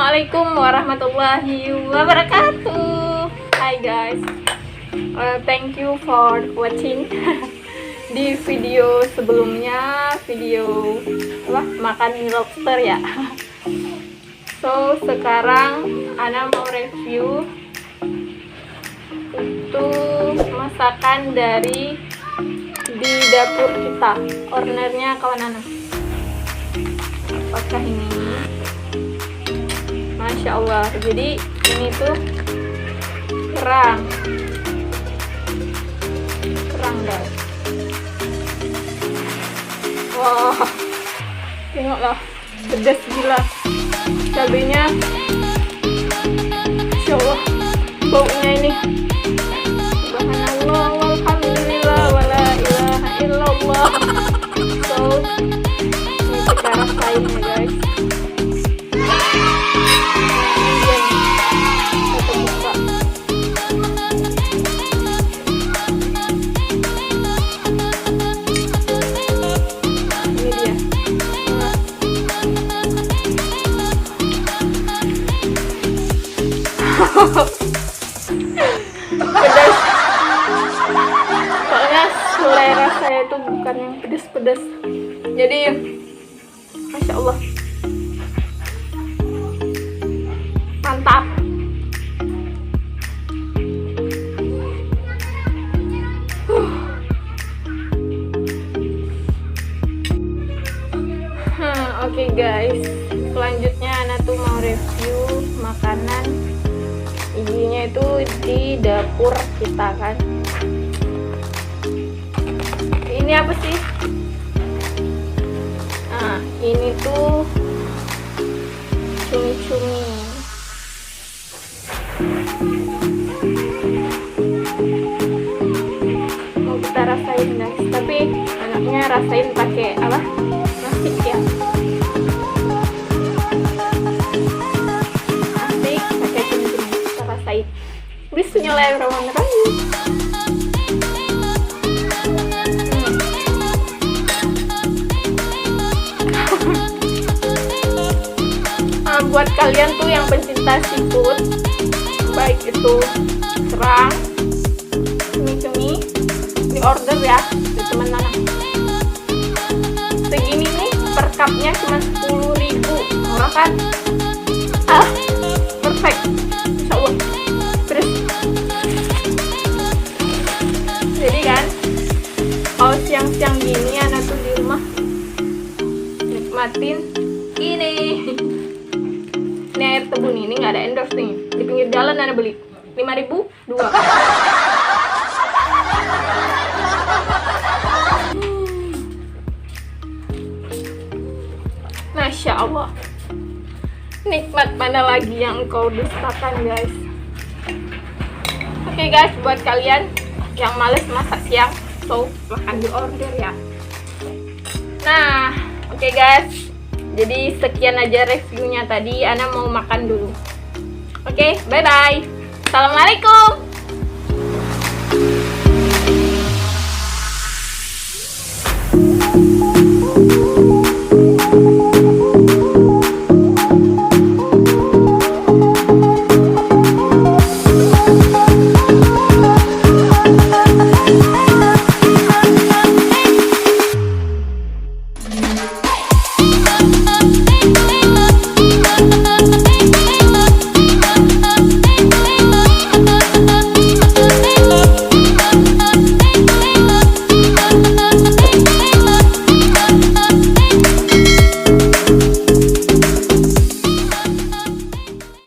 Assalamualaikum warahmatullahi wabarakatuh. Hi guys, thank you for watching. Di video sebelumnya, video makan mie lobster ya. So sekarang Ana mau review untuk masakan dari di dapur kita. Ownernya kawan Ana. Apakah ini? Masya Allah. Jadi ini tuh kerang guys. Wah, tengoklah, pedas gila. Cabenya, Masya Allah, baunya ini. Subhanallah, walhamdulillah, wala ilaha illallah. So, ini kita rasain ya guys. Pedas, soalnya selera saya itu bukan yang pedas-pedas, jadi Masya Allah mantap. Oke guys, selanjutnya Ana tuh mau review makanan. Isinya itu di dapur kita kan. Ini apa sih? Nah, ini tuh cumi-cumi. Mau kita rasain guys, tapi anaknya rasain pakai apa? Plastik ya. Bismillahirrahmanirrahim. Buat kalian tuh yang pencinta seafood, baik itu kerang, cumi-cumi, di order ya di teman Nana. Segini nih per cupnya cuma 10.000, murah kan? Perfect, Insya Allah. Jadi kan kalau siang-siang gini anak tuh di rumah nikmatin ini air tebun. Ini nggak ada endorse nih, di pinggir jalan Ana beli 5.000 dua. Masya Allah, nikmat mana lagi yang engkau dustakan guys. Oke guys, buat kalian yang males masak siang, so makan di order ya. Nah, oke guys, jadi sekian aja reviewnya tadi. Ana mau makan dulu. Oke, bye bye. Assalamualaikum.